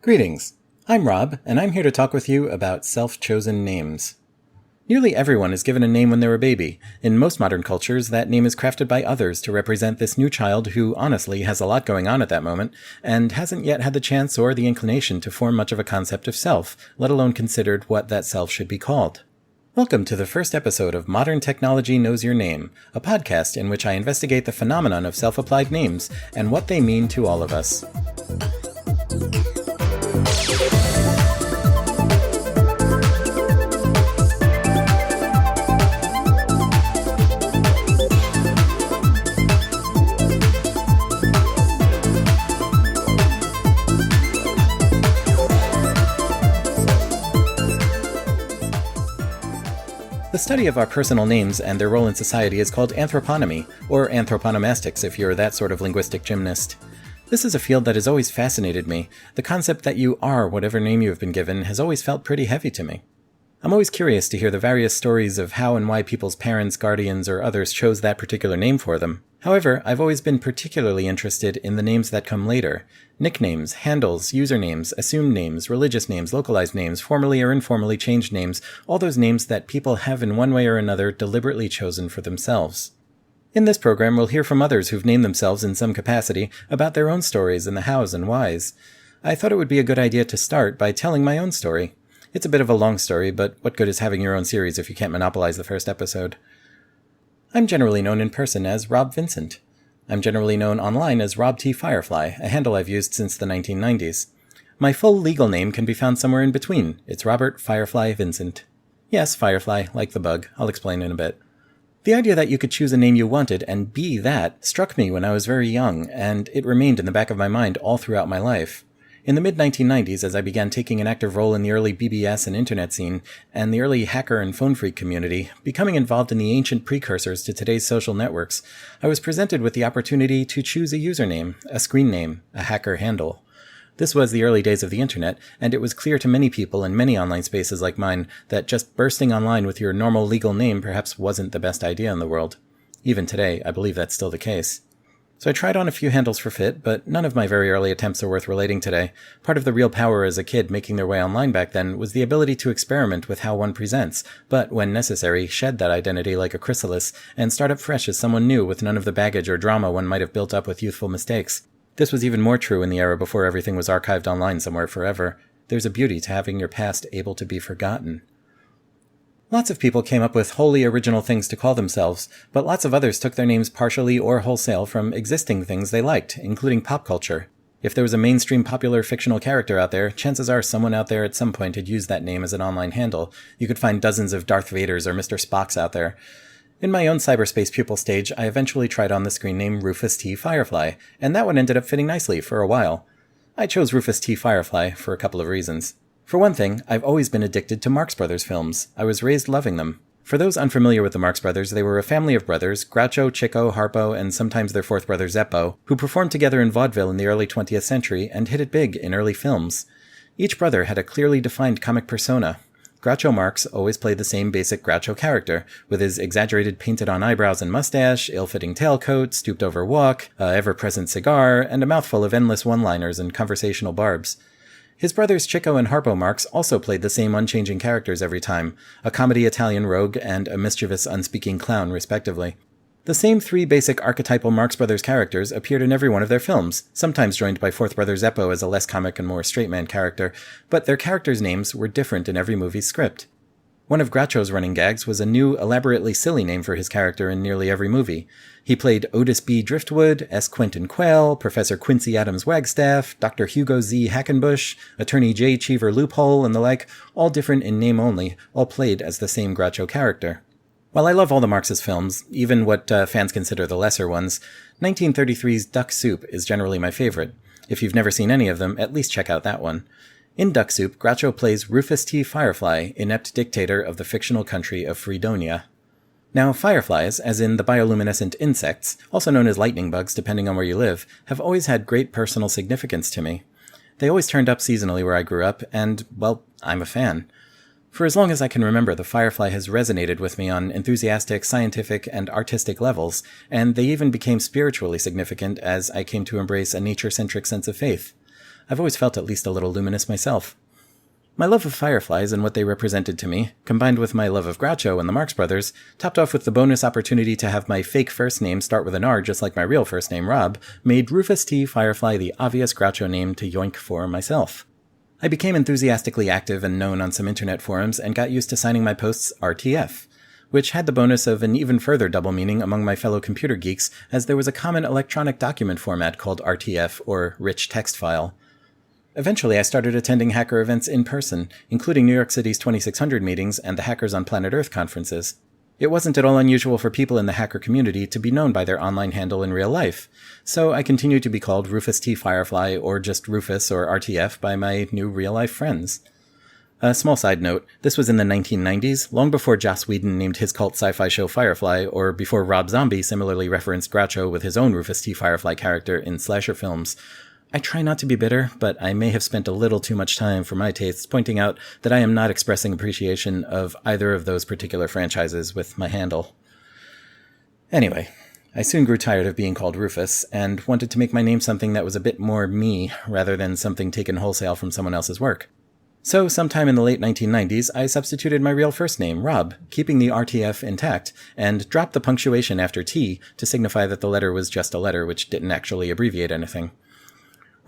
Greetings, I'm Rob, and I'm here to talk with you about self-chosen names. Nearly everyone is given a name when they're a baby. In most modern cultures, that name is crafted by others to represent this new child who, honestly, has a lot going on at that moment, and hasn't yet had the chance or the inclination to form much of a concept of self, let alone considered what that self should be called. Welcome to the first episode of Modern Technology Knows Your Name, a podcast in which I investigate the phenomenon of self-applied names and what they mean to all of us. The study of our personal names and their role in society is called anthroponymy, or anthroponomastics if you're that sort of linguistic gymnast. This is a field that has always fascinated me. The concept that you are whatever name you have been given has always felt pretty heavy to me. I'm always curious to hear the various stories of how and why people's parents, guardians, or others chose that particular name for them. However, I've always been particularly interested in the names that come later. Nicknames, handles, usernames, assumed names, religious names, localized names, formally or informally changed names, all those names that people have in one way or another deliberately chosen for themselves. In this program, we'll hear from others who've named themselves in some capacity about their own stories and the hows and whys. I thought it would be a good idea to start by telling my own story. It's a bit of a long story, but what good is having your own series if you can't monopolize the first episode? I'm generally known in person as Rob Vincent. I'm generally known online as Rob T Firefly, a handle I've used since the 1990s. My full legal name can be found somewhere in between. It's Robert Firefly Vincent. Yes, Firefly, like the bug. I'll explain in a bit. The idea that you could choose a name you wanted and be that struck me when I was very young, and it remained in the back of my mind all throughout my life. In the mid-1990s, as I began taking an active role in the early BBS and internet scene, and the early hacker and phone freak community, becoming involved in the ancient precursors to today's social networks, I was presented with the opportunity to choose a username, a screen name, a hacker handle. This was the early days of the internet, and it was clear to many people in many online spaces like mine that just bursting online with your normal legal name perhaps wasn't the best idea in the world. Even today, I believe that's still the case. So I tried on a few handles for fit, but none of my very early attempts are worth relating today. Part of the real power as a kid making their way online back then was the ability to experiment with how one presents, but when necessary, shed that identity like a chrysalis and start up fresh as someone new with none of the baggage or drama one might have built up with youthful mistakes. This was even more true in the era before everything was archived online somewhere forever. There's a beauty to having your past able to be forgotten. Lots of people came up with wholly original things to call themselves, but lots of others took their names partially or wholesale from existing things they liked, including pop culture. If there was a mainstream popular fictional character out there, chances are someone out there at some point had used that name as an online handle. You could find dozens of Darth Vaders or Mr. Spocks out there. In my own cyberspace pupil stage, I eventually tried on the screen name Rufus T Firefly, and that one ended up fitting nicely for a while. I chose Rufus T Firefly for a couple of reasons. For one thing, I've always been addicted to Marx Brothers films. I was raised loving them. For those unfamiliar with the Marx Brothers, they were a family of brothers, Groucho, Chico, Harpo, and sometimes their fourth brother Zeppo, who performed together in vaudeville in the early 20th century and hit it big in early films. Each brother had a clearly defined comic persona. Groucho Marx always played the same basic Groucho character, with his exaggerated painted-on eyebrows and mustache, ill-fitting tailcoat, stooped-over walk, a ever-present cigar, and a mouthful of endless one-liners and conversational barbs. His brothers Chico and Harpo Marx also played the same unchanging characters every time, a comedy Italian rogue and a mischievous unspeaking clown, respectively. The same three basic archetypal Marx Brothers characters appeared in every one of their films, sometimes joined by fourth brother Zeppo as a less comic and more straight-man character, but their characters' names were different in every movie's script. One of Groucho's running gags was a new, elaborately silly name for his character in nearly every movie. He played Otis B. Driftwood, S. Quentin Quayle, Professor Quincy Adams Wagstaff, Dr. Hugo Z. Hackenbush, Attorney J. Cheever Loophole, and the like, all different in name only, all played as the same Groucho character. While I love all the Marxist films, even what fans consider the lesser ones, 1933's Duck Soup is generally my favorite. If you've never seen any of them, at least check out that one. In Duck Soup, Groucho plays Rufus T. Firefly, inept dictator of the fictional country of Freedonia. Now, fireflies, as in the bioluminescent insects, also known as lightning bugs depending on where you live, have always had great personal significance to me. They always turned up seasonally where I grew up, and, well, I'm a fan. For as long as I can remember, the firefly has resonated with me on enthusiastic, scientific, and artistic levels, and they even became spiritually significant as I came to embrace a nature-centric sense of faith. I've always felt at least a little luminous myself. My love of fireflies and what they represented to me, combined with my love of Groucho and the Marx Brothers, topped off with the bonus opportunity to have my fake first name start with an R just like my real first name, Rob, made Rufus T. Firefly the obvious Groucho name to yoink for myself. I became enthusiastically active and known on some internet forums and got used to signing my posts RTF, which had the bonus of an even further double meaning among my fellow computer geeks, as there was a common electronic document format called RTF, or Rich Text File. Eventually, I started attending hacker events in person, including New York City's 2600 meetings and the Hackers on Planet Earth conferences. It wasn't at all unusual for people in the hacker community to be known by their online handle in real life, so I continued to be called Rufus T. Firefly or just Rufus or RTF by my new real-life friends. A small side note, this was in the 1990s, long before Joss Whedon named his cult sci-fi show Firefly, or before Rob Zombie similarly referenced Groucho with his own Rufus T. Firefly character in slasher films. I try not to be bitter, but I may have spent a little too much time for my tastes pointing out that I am not expressing appreciation of either of those particular franchises with my handle. Anyway, I soon grew tired of being called Rufus, and wanted to make my name something that was a bit more me, rather than something taken wholesale from someone else's work. So, sometime in the late 1990s, I substituted my real first name, Rob, keeping the RTF intact, and dropped the punctuation after T to signify that the letter was just a letter which didn't actually abbreviate anything.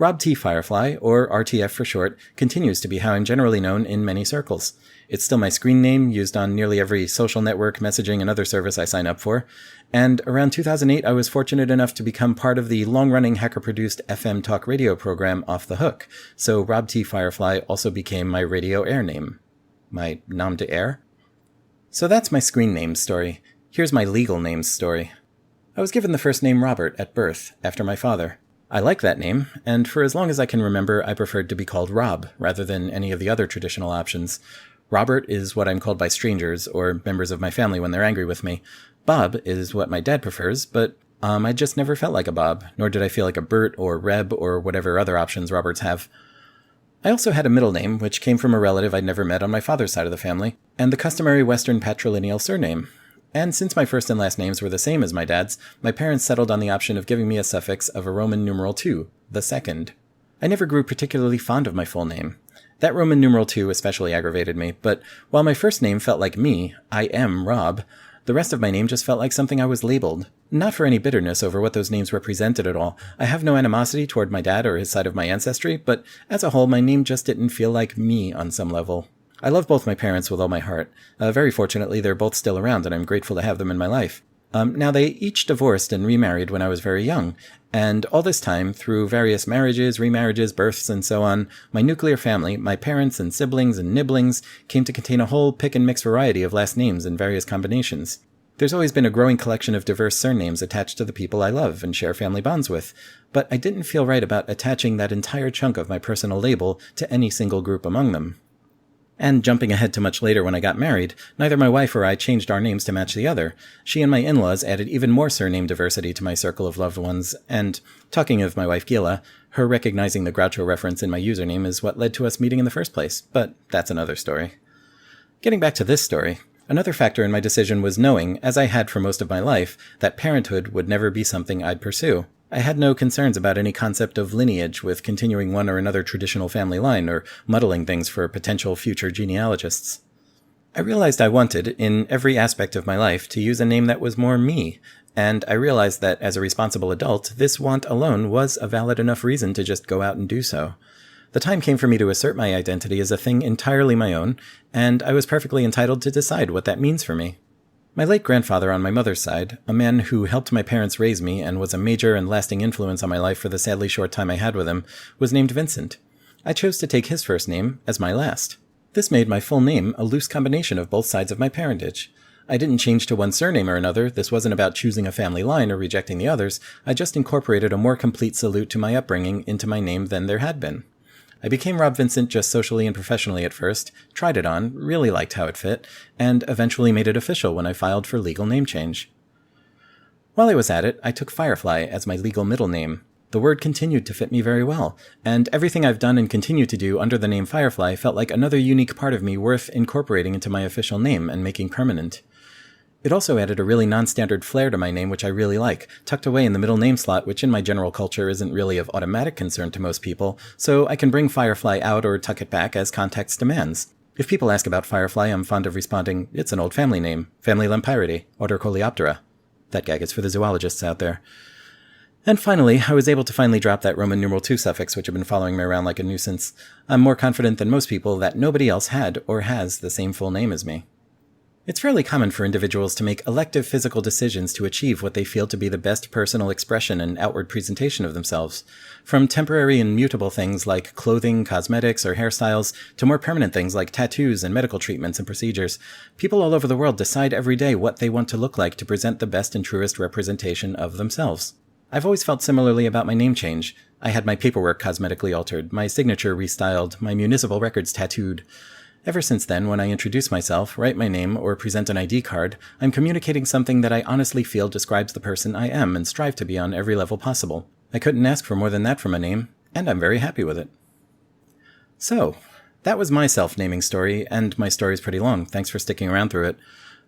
Rob T. Firefly, or RTF for short, continues to be how I'm generally known in many circles. It's still my screen name, used on nearly every social network, messaging, and other service I sign up for, and around 2008 I was fortunate enough to become part of the long-running hacker-produced FM talk radio program Off the Hook, so Rob T. Firefly also became my radio air name. My nom de air? So that's my screen name story. Here's my legal names story. I was given the first name Robert at birth, after my father. I like that name, and for as long as I can remember, I preferred to be called Rob, rather than any of the other traditional options. Robert is what I'm called by strangers, or members of my family when they're angry with me. Bob is what my dad prefers, but I just never felt like a Bob, nor did I feel like a Bert or Reb or whatever other options Roberts have. I also had a middle name, which came from a relative I'd never met on my father's side of the family, and the customary Western patrilineal surname. And since my first and last names were the same as my dad's, my parents settled on the option of giving me a suffix of a Roman numeral 2, the second. I never grew particularly fond of my full name. That Roman numeral 2 especially aggravated me, but while my first name felt like me, I am Rob, the rest of my name just felt like something I was labeled. Not for any bitterness over what those names represented at all. I have no animosity toward my dad or his side of my ancestry, but as a whole, my name just didn't feel like me on some level. I love both my parents with all my heart. Very fortunately, they're both still around, and I'm grateful to have them in my life. Now, they each divorced and remarried when I was very young, and all this time, through various marriages, remarriages, births, and so on, my nuclear family, my parents and siblings and nibblings, came to contain a whole pick-and-mix variety of last names in various combinations. There's always been a growing collection of diverse surnames attached to the people I love and share family bonds with, but I didn't feel right about attaching that entire chunk of my personal label to any single group among them. And jumping ahead to much later when I got married, neither my wife or I changed our names to match the other. She and my in-laws added even more surname diversity to my circle of loved ones, and, talking of my wife Gila, her recognizing the Groucho reference in my username is what led to us meeting in the first place, but that's another story. Getting back to this story, another factor in my decision was knowing, as I had for most of my life, that parenthood would never be something I'd pursue. I had no concerns about any concept of lineage with continuing one or another traditional family line or muddling things for potential future genealogists. I realized I wanted, in every aspect of my life, to use a name that was more me, and I realized that as a responsible adult, this want alone was a valid enough reason to just go out and do so. The time came for me to assert my identity as a thing entirely my own, and I was perfectly entitled to decide what that means for me. My late grandfather on my mother's side, a man who helped my parents raise me and was a major and lasting influence on my life for the sadly short time I had with him, was named Vincent. I chose to take his first name as my last. This made my full name a loose combination of both sides of my parentage. I didn't change to one surname or another. This wasn't about choosing a family line or rejecting the others. I just incorporated a more complete salute to my upbringing into my name than there had been. I became Rob Vincent just socially and professionally at first, tried it on, really liked how it fit, and eventually made it official when I filed for legal name change. While I was at it, I took Firefly as my legal middle name. The word continued to fit me very well, and everything I've done and continue to do under the name Firefly felt like another unique part of me worth incorporating into my official name and making permanent. It also added a really non-standard flair to my name, which I really like, tucked away in the middle name slot, which in my general culture isn't really of automatic concern to most people, so I can bring Firefly out or tuck it back as context demands. If people ask about Firefly, I'm fond of responding, it's an old family name, family Lempieridae, order Coleoptera. That gag is for the zoologists out there. And finally, I was able to finally drop that Roman numeral 2 suffix, which had been following me around like a nuisance. I'm more confident than most people that nobody else had or has the same full name as me. It's fairly common for individuals to make elective physical decisions to achieve what they feel to be the best personal expression and outward presentation of themselves. From temporary and mutable things like clothing, cosmetics, or hairstyles, to more permanent things like tattoos and medical treatments and procedures, people all over the world decide every day what they want to look like to present the best and truest representation of themselves. I've always felt similarly about my name change. I had my paperwork cosmetically altered, my signature restyled, my municipal records tattooed. Ever since then, when I introduce myself, write my name, or present an ID card, I'm communicating something that I honestly feel describes the person I am and strive to be on every level possible. I couldn't ask for more than that from a name, and I'm very happy with it. So, that was my self-naming story, and my story's pretty long. Thanks for sticking around through it.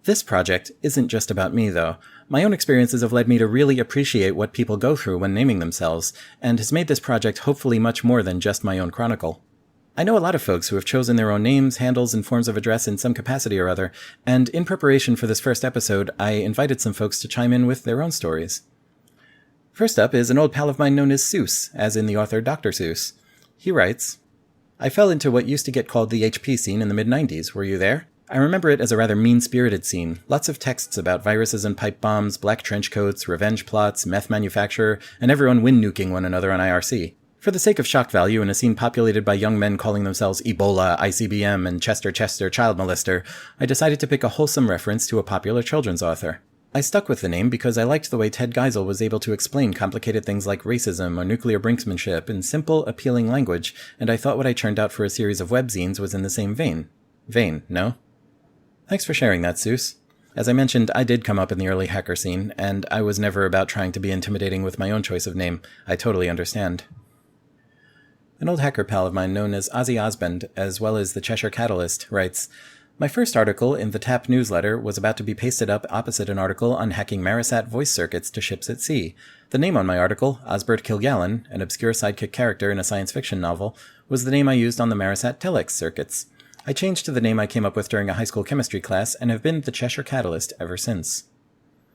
This project isn't just about me, though. My own experiences have led me to really appreciate what people go through when naming themselves, and has made this project hopefully much more than just my own chronicle. I know a lot of folks who have chosen their own names, handles, and forms of address in some capacity or other, and in preparation for this first episode, I invited some folks to chime in with their own stories. First up is an old pal of mine known as Seuss, as in the author Dr. Seuss. He writes, I fell into what used to get called the HP scene in the mid-90s. Were you there? I remember it as a rather mean-spirited scene. Lots of texts about viruses and pipe bombs, black trench coats, revenge plots, meth manufacturer, and everyone wind-nuking one another on IRC. For the sake of shock value in a scene populated by young men calling themselves Ebola, ICBM, and Chester child molester, I decided to pick a wholesome reference to a popular children's author. I stuck with the name because I liked the way Ted Geisel was able to explain complicated things like racism or nuclear brinksmanship in simple, appealing language, and I thought what I churned out for a series of webzines was in the same vein. No? Thanks for sharing that, Seuss. As I mentioned, I did come up in the early hacker scene, and I was never about trying to be intimidating with my own choice of name. I totally understand. An old hacker pal of mine known as Ozzy Osbourne, as well as the Cheshire Catalyst, writes, My first article in the TAP newsletter was about to be pasted up opposite an article on hacking Marisat voice circuits to ships at sea. The name on my article, Osbert Kilgallen, an obscure sidekick character in a science fiction novel, was the name I used on the Marisat telex circuits. I changed to the name I came up with during a high school chemistry class and have been the Cheshire Catalyst ever since.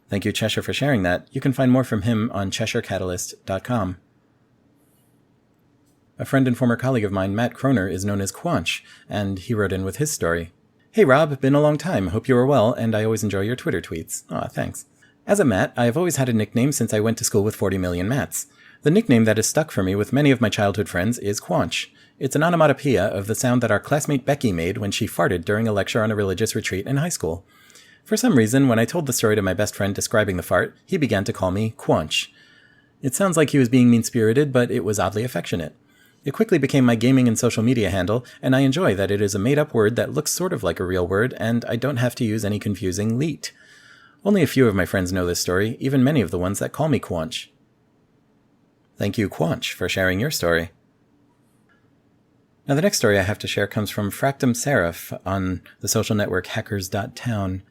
Thank you, Cheshire, for sharing that. You can find more from him on CheshireCatalyst.com. A friend and former colleague of mine, Matt Kroner, is known as Kwaunch, and he wrote in with his story. Hey Rob, been a long time, hope you are well, and I always enjoy your Twitter tweets. Aw, thanks. As a Matt, I have always had a nickname since I went to school with 40 million Matts. The nickname that has stuck for me with many of my childhood friends is Kwaunch. It's an onomatopoeia of the sound that our classmate Becky made when she farted during a lecture on a religious retreat in high school. For some reason, when I told the story to my best friend describing the fart, he began to call me Kwaunch. It sounds like he was being mean-spirited, but it was oddly affectionate. It quickly became my gaming and social media handle, and I enjoy that it is a made-up word that looks sort of like a real word, and I don't have to use any confusing leet. Only a few of my friends know this story, even many of the ones that call me Kwaunch. Thank you, Kwaunch, for sharing your story. Now the next story I have to share comes from FractumSeraph on the social network hackers.town.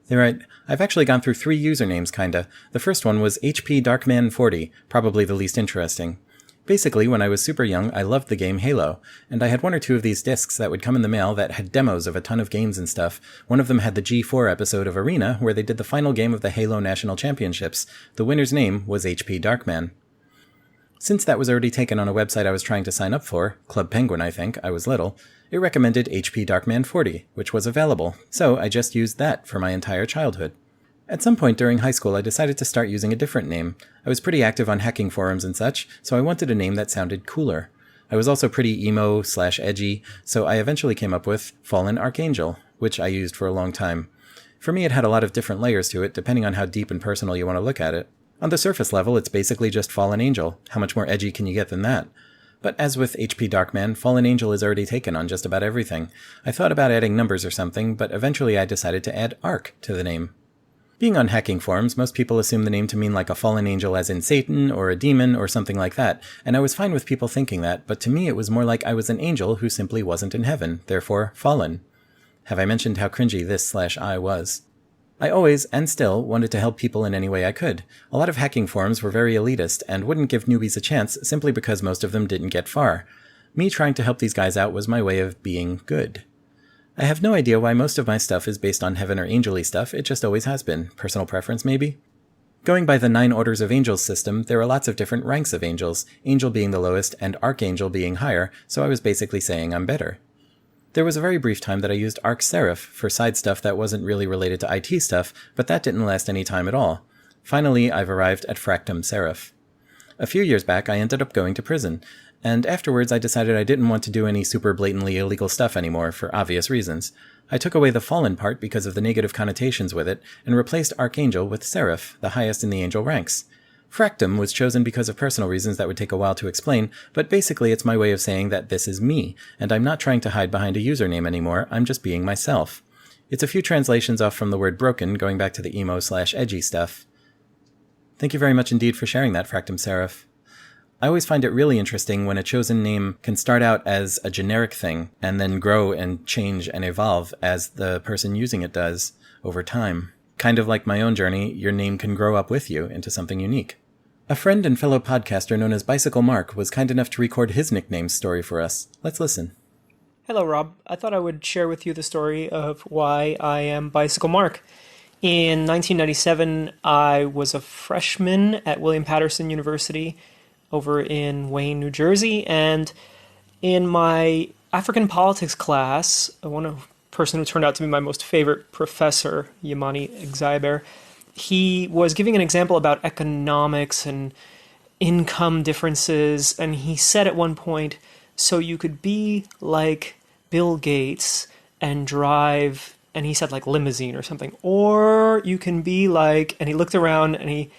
They write, I've actually gone through 3 usernames, kinda. The first one was HP Darkman40, probably the least interesting. Basically, when I was super young, I loved the game Halo, and I had 1 or 2 of these discs that would come in the mail that had demos of a ton of games and stuff. One of them had the G4 episode of Arena, where they did the final game of the Halo National Championships. The winner's name was HP Darkman. Since that was already taken on a website I was trying to sign up for, Club Penguin I think, I was little, it recommended HP Darkman 40, which was available, so I just used that for my entire childhood. At some point during high school, I decided to start using a different name. I was pretty active on hacking forums and such, so I wanted a name that sounded cooler. I was also pretty emo/edgy, so I eventually came up with Fallen Archangel, which I used for a long time. For me, it had a lot of different layers to it, depending on how deep and personal you want to look at it. On the surface level, it's basically just Fallen Angel. How much more edgy can you get than that? But as with HP Darkman, Fallen Angel is already taken on just about everything. I thought about adding numbers or something, but eventually I decided to add Arc to the name. Being on hacking forums, most people assume the name to mean like a fallen angel as in Satan, or a demon, or something like that, and I was fine with people thinking that, but to me it was more like I was an angel who simply wasn't in heaven, therefore fallen. Have I mentioned how cringy this/I was? I always, and still, wanted to help people in any way I could. A lot of hacking forums were very elitist and wouldn't give newbies a chance simply because most of them didn't get far. Me trying to help these guys out was my way of being good. I have no idea why most of my stuff is based on heaven or angel-y stuff, it just always has been. Personal preference, maybe? Going by the 9 Orders of Angels system, there are lots of different ranks of angels, angel being the lowest and archangel being higher, so I was basically saying I'm better. There was a very brief time that I used FractumSeraph for side stuff that wasn't really related to IT stuff, but that didn't last any time at all. Finally, I've arrived at FractumSeraph. A few years back, I ended up going to prison, and afterwards I decided I didn't want to do any super blatantly illegal stuff anymore for obvious reasons. I took away the fallen part because of the negative connotations with it, and replaced Archangel with Seraph, the highest in the angel ranks. Fractum was chosen because of personal reasons that would take a while to explain, but basically it's my way of saying that this is me, and I'm not trying to hide behind a username anymore, I'm just being myself. It's a few translations off from the word broken, going back to the emo/edgy stuff. Thank you very much indeed for sharing that, FractumSeraph. I always find it really interesting when a chosen name can start out as a generic thing, and then grow and change and evolve as the person using it does over time. Kind of like my own journey, your name can grow up with you into something unique. A friend and fellow podcaster known as BicycleMark was kind enough to record his nickname story for us. Let's listen. Hello, Rob. I thought I would share with you the story of why I am BicycleMark. In 1997, I was a freshman at William Patterson University over in Wayne, New Jersey, and in my African politics class, one person who turned out to be my most favorite professor, Yamani Exaiber, he was giving an example about economics and income differences, and he said at one point, so you could be like Bill Gates and drive, and he said like limousine or something, or you can be like, and he looked around and he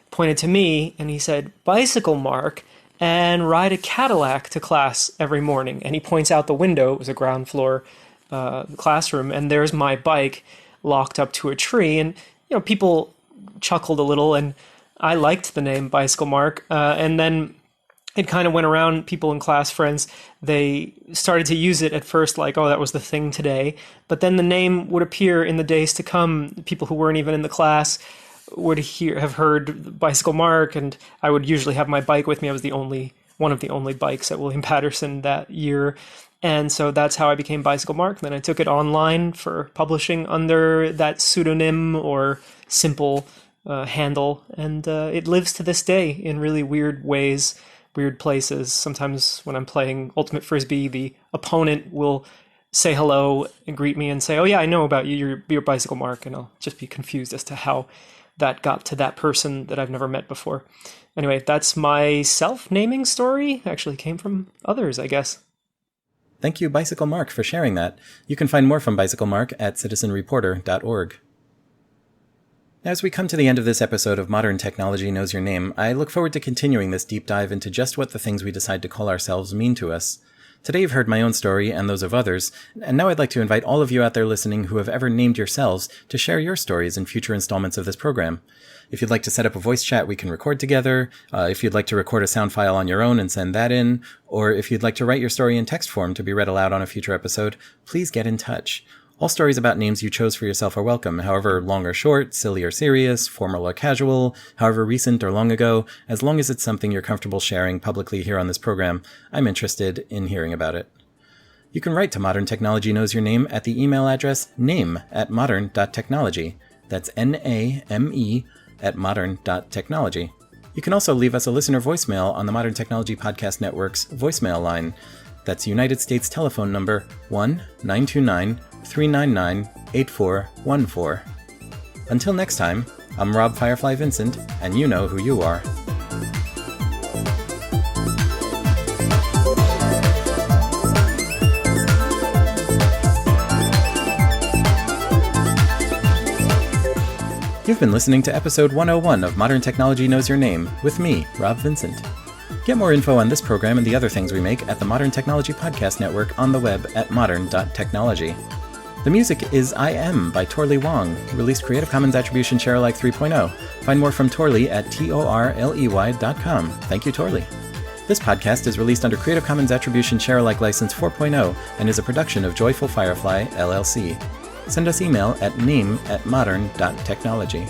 pointed to me and he said, BicycleMark, and ride a Cadillac to class every morning. And he points out the window, it was a ground floor classroom, and there's my bike locked up to a tree, and people chuckled a little, and I liked the name BicycleMark, and then it kind of went around, people in class, friends, they started to use it at first like, oh, that was the thing today, but then the name would appear in the days to come. People who weren't even in the class would have heard BicycleMark, and I would usually have my bike with me. I was one of the only bikes at William Patterson that year, and so that's how I became BicycleMark. Then I took it online for publishing under that pseudonym or simple handle, and it lives to this day in really weird ways, weird places. Sometimes when I'm playing Ultimate Frisbee, the opponent will say hello and greet me and say, oh yeah, I know about you, you're BicycleMark, and I'll just be confused as to how that got to that person that I've never met before. Anyway, that's my self-naming story. Actually came from others, I guess. Thank you, BicycleMark, for sharing that. You can find more from BicycleMark at citizenreporter.org. As we come to the end of this episode of Modern Technology Knows Your Name, I look forward to continuing this deep dive into just what the things we decide to call ourselves mean to us. Today you've heard my own story and those of others, and now I'd like to invite all of you out there listening who have ever named yourselves to share your stories in future installments of this program. If you'd like to set up a voice chat we can record together, if you'd like to record a sound file on your own and send that in, or if you'd like to write your story in text form to be read aloud on a future episode, please get in touch. All stories about names you chose for yourself are welcome, however long or short, silly or serious, formal or casual, however recent or long ago, as long as it's something you're comfortable sharing publicly here on this program. I'm interested in hearing about it. You can write to Modern Technology Knows Your Name at the email address name@modern.technology. That's NAME@modern.technology. You can also leave us a listener voicemail on the Modern Technology Podcast Network's voicemail line. That's United States telephone number 1-929-399-8414. Until next time, I'm Rob Firefly Vincent, and you know who you are. You've been listening to episode 101 of Modern Technology Knows Your Name with me, Rob Vincent. Get more info on this program and the other things we make at the Modern Technology Podcast Network on the web at modern.technology. The music is I Am by Torley Wong, released Creative Commons Attribution Share Alike 3.0. Find more from Torley at torley.com. Thank you, Torley. This podcast is released under Creative Commons Attribution Share Alike License 4.0 and is a production of Joyful Firefly, LLC. Send us email at name@modern.technology.